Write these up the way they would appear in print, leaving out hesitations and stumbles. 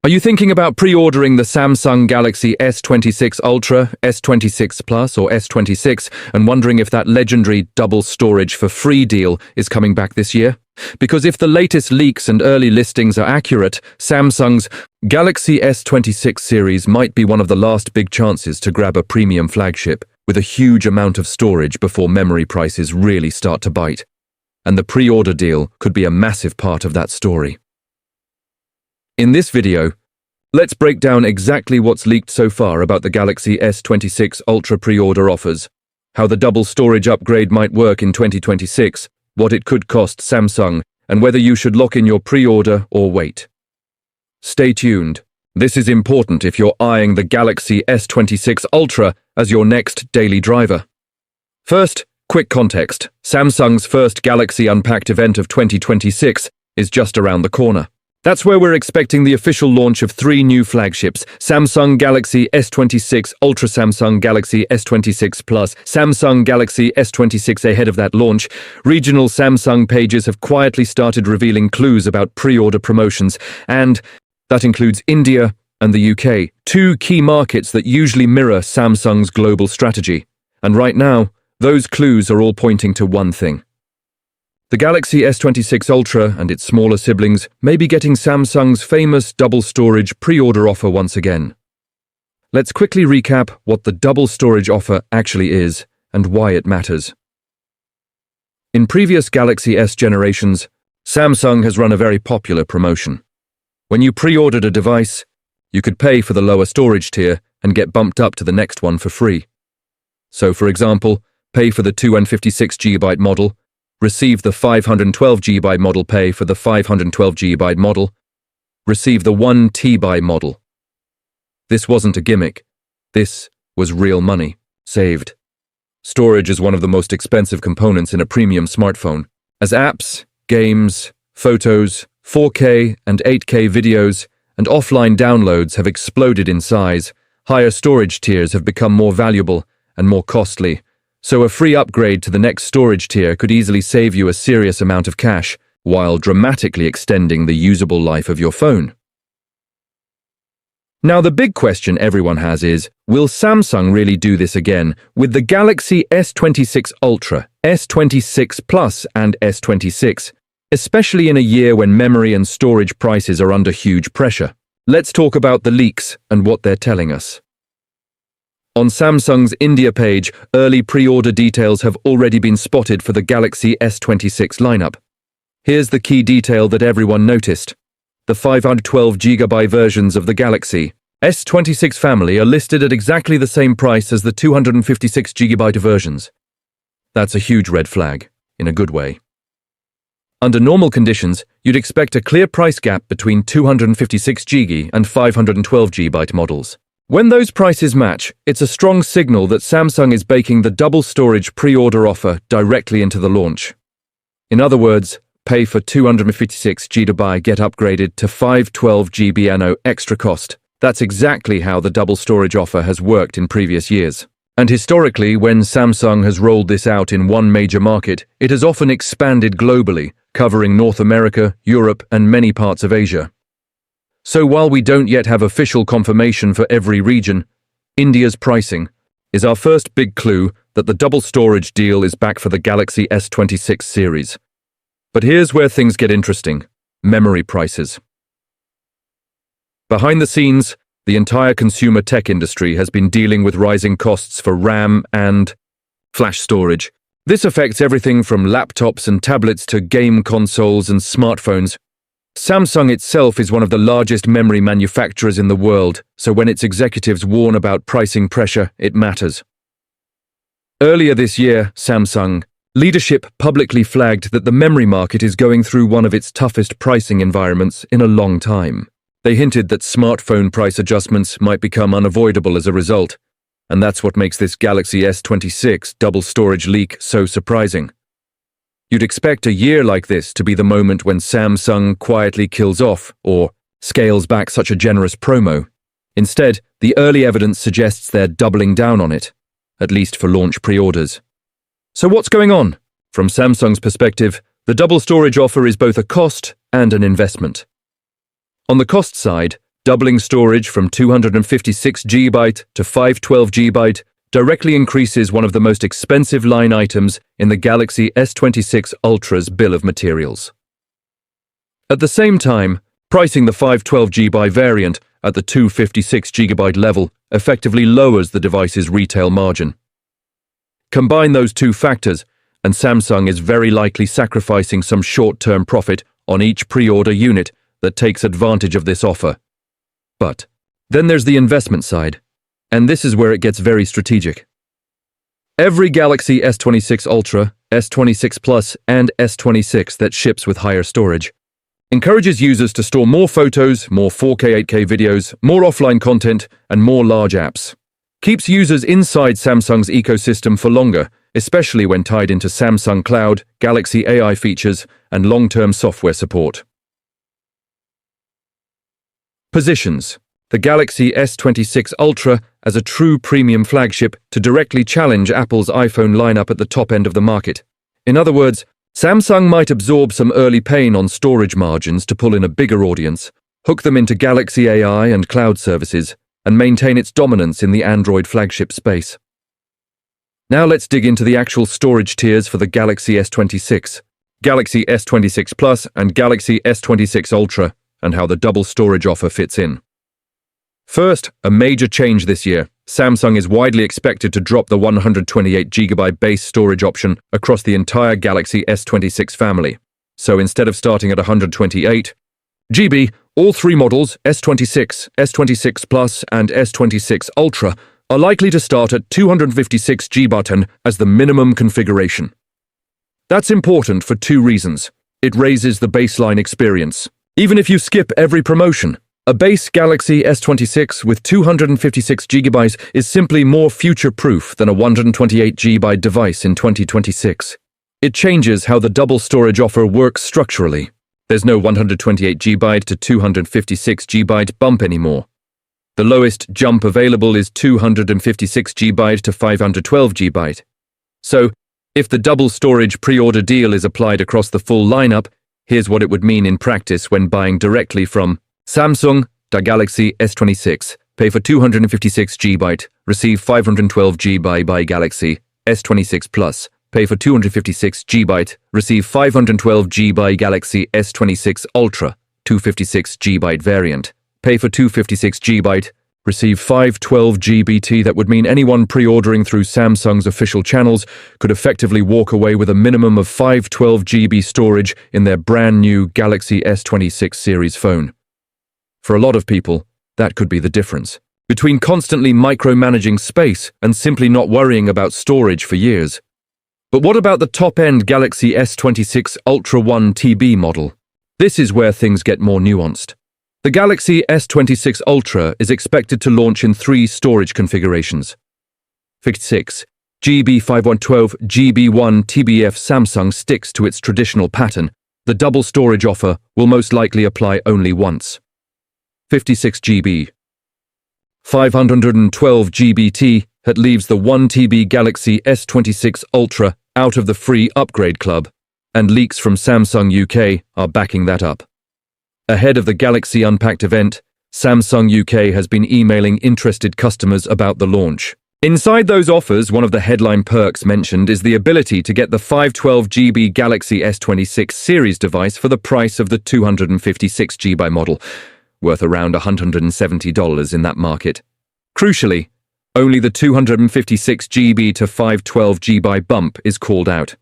Are you thinking about pre-ordering the Samsung Galaxy S26 Ultra, S26 Plus, or S26 and wondering if that legendary double storage for free deal is coming back this year? Because if the latest leaks and early listings are accurate, Samsung's Galaxy S26 series might be one of the last big chances to grab a premium flagship with a huge amount of storage before memory prices really start to bite. And the pre-order deal could be a massive part of that story. In this video, let's break down exactly what's leaked so far about the Galaxy S26 Ultra pre-order offers, how the double storage upgrade might work in 2026, what it could cost Samsung, and whether you should lock in your pre-order or wait. Stay tuned. This is important if you're eyeing the Galaxy S26 Ultra as your next daily driver. First, quick context. Samsung's first Galaxy Unpacked event of 2026 is just around the corner. That's where we're expecting the official launch of 3 new flagships: Samsung Galaxy S26 Ultra, Samsung Galaxy S26 Plus, Samsung Galaxy S26. Ahead of that launch, regional Samsung pages have quietly started revealing clues about pre-order promotions, and that includes India and the UK, 2 key markets that usually mirror Samsung's global strategy. And right now, those clues are all pointing to one thing. The Galaxy S26 Ultra and its smaller siblings may be getting Samsung's famous double storage pre-order offer once again. Let's quickly recap what the double storage offer actually is and why it matters. In previous Galaxy S generations, Samsung has run a very popular promotion. When you pre-ordered a device, you could pay for the lower storage tier and get bumped up to the next one for free. So, for example, pay for the 256GB model, receive the 512GB model, pay for the 512GB model, receive the 1TB model. This wasn't a gimmick. This was real money, saved. Storage is one of the most expensive components in a premium smartphone. As apps, games, photos, 4K and 8K videos, and offline downloads have exploded in size, higher storage tiers have become more valuable and more costly. So a free upgrade to the next storage tier could easily save you a serious amount of cash, while dramatically extending the usable life of your phone. Now the big question everyone has is, will Samsung really do this again with the Galaxy S26 Ultra, S26 Plus and S26, especially in a year when memory and storage prices are under huge pressure? Let's talk about the leaks and what they're telling us. On Samsung's India page, early pre-order details have already been spotted for the Galaxy S26 lineup. Here's the key detail that everyone noticed. The 512GB versions of the Galaxy S26 family are listed at exactly the same price as the 256GB versions. That's a huge red flag, in a good way. Under normal conditions, you'd expect a clear price gap between 256GB and 512GB models. When those prices match, it's a strong signal that Samsung is baking the double storage pre-order offer directly into the launch. In other words, pay for 256GB, get upgraded to 512GB and no extra cost. That's exactly how the double storage offer has worked in previous years. And historically, when Samsung has rolled this out in one major market, it has often expanded globally, covering North America, Europe, and many parts of Asia. So while we don't yet have official confirmation for every region, India's pricing is our first big clue that the double storage deal is back for the Galaxy S26 series. But here's where things get interesting: memory prices. Behind the scenes, the entire consumer tech industry has been dealing with rising costs for RAM and flash storage. This affects everything from laptops and tablets to game consoles and smartphones. Samsung itself is one of the largest memory manufacturers in the world, so when its executives warn about pricing pressure, it matters. Earlier this year, Samsung leadership publicly flagged that the memory market is going through one of its toughest pricing environments in a long time. They hinted that smartphone price adjustments might become unavoidable as a result, and that's what makes this Galaxy S26 double storage leak so surprising. You'd expect a year like this to be the moment when Samsung quietly kills off or scales back such a generous promo. Instead, the early evidence suggests they're doubling down on it, at least for launch pre-orders. So what's going on? From Samsung's perspective, the double storage offer is both a cost and an investment. On the cost side, Doubling storage from 256 GB to 512 GB directly increases one of the most expensive line items in the Galaxy S26 Ultra's bill of materials. At the same time, pricing the 512 GB variant at the 256 GB level effectively lowers the device's retail margin. Combine those two factors, and Samsung is very likely sacrificing some short-term profit on each pre-order unit that takes advantage of this offer. But then there's the investment side, and this is where it gets very strategic. Every Galaxy S26 Ultra, S26 Plus, and S26 that ships with higher storage encourages users to store more photos, more 4K 8K videos, more offline content, and more large apps. Keeps users inside Samsung's ecosystem for longer, especially when tied into Samsung Cloud, Galaxy AI features, and long-term software support. Positions the Galaxy S26 Ultra as a true premium flagship to directly challenge Apple's iPhone lineup at the top end of the market. In other words, Samsung might absorb some early pain on storage margins to pull in a bigger audience, hook them into Galaxy AI and cloud services, and maintain its dominance in the Android flagship space. Now let's dig into the actual storage tiers for the Galaxy S26, Galaxy S26 Plus, and Galaxy S26 Ultra, and how the double storage offer fits in. First, a major change this year. Samsung is widely expected to drop the 128 GB base storage option across the entire Galaxy S26 family. So instead of starting at 128 GB, all three models, S26, S26 Plus, and S26 Ultra, are likely to start at 256 GB as the minimum configuration. That's important for two reasons. It raises the baseline experience. Even if you skip every promotion, a base Galaxy S26 with 256 GB is simply more future-proof than a 128 GB device in 2026. It changes how the double storage offer works structurally. There's no 128 GB to 256 GB bump anymore. The lowest jump available is 256 GB to 512 GB. So, if the double storage pre-order deal is applied across the full lineup, here's what it would mean in practice when buying directly from Samsung. The Galaxy S26. Pay for 256 GB, receive 512 GB by Galaxy S26 Plus. Pay for 256 GB, receive 512 GB Galaxy S26 Ultra, 256 GB variant. Pay for 256 GB, receive 512 GB. That would mean anyone pre-ordering through Samsung's official channels could effectively walk away with a minimum of 512 GB storage in their brand new Galaxy S26 series phone. For a lot of people, that could be the difference between constantly micromanaging space and simply not worrying about storage for years. But what about the top-end Galaxy S26 Ultra 1 TB model? This is where things get more nuanced. The Galaxy S26 Ultra is expected to launch in three storage configurations. 56 GB 512 GB 1 TB. If Samsung sticks to its traditional pattern, the double storage offer will most likely apply only once. 56 GB 512 GB. That leaves the 1 TB Galaxy S26 Ultra out of the free upgrade club, and leaks from Samsung UK are backing that up. Ahead of the Galaxy Unpacked event, Samsung UK has been emailing interested customers about the launch. Inside those offers, one of the headline perks mentioned is the ability to get the 512 GB Galaxy S26 series device for the price of the 256 GB model, worth around $170 in that market. Crucially, only the 256 GB to 512 GB bump is called out.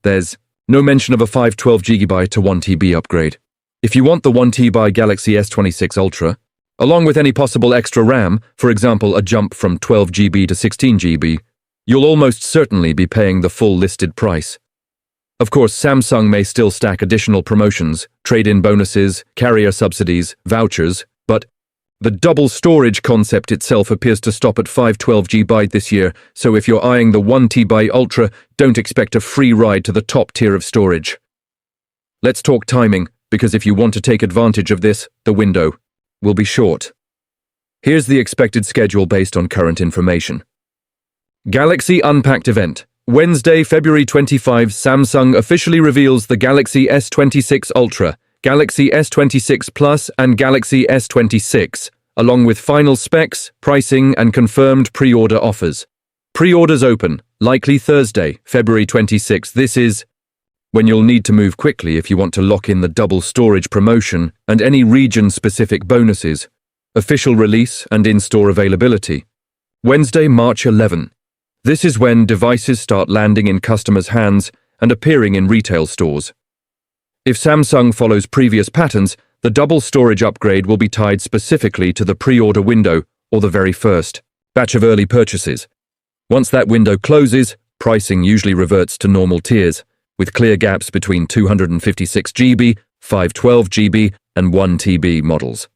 There's no mention of a 512 GB to 1 TB upgrade. If you want the 1 TB Galaxy S26 Ultra, along with any possible extra RAM, for example a jump from 12 GB to 16 GB, you'll almost certainly be paying the full listed price. Of course, Samsung may still stack additional promotions, trade-in bonuses, carrier subsidies, vouchers, but the double storage concept itself appears to stop at 512 GB this year, so if you're eyeing the 1 TB Ultra, don't expect a free ride to the top tier of storage. Let's talk timing, because if you want to take advantage of this, the window will be short. Here's the expected schedule based on current information. Galaxy Unpacked event. Wednesday, February 25, Samsung officially reveals the Galaxy S26 Ultra, Galaxy S26 Plus and Galaxy S26, along with final specs, pricing, and confirmed pre-order offers. Pre-orders open, likely Thursday, February 26. This is when you'll need to move quickly if you want to lock in the double storage promotion and any region-specific bonuses. Official release and in-store availability. Wednesday, March 11. This is when devices start landing in customers' hands and appearing in retail stores. If Samsung follows previous patterns, the double storage upgrade will be tied specifically to the pre-order window or the very first batch of early purchases. Once that window closes, pricing usually reverts to normal tiers, with clear gaps between 256 GB, 512 GB, and 1 TB models.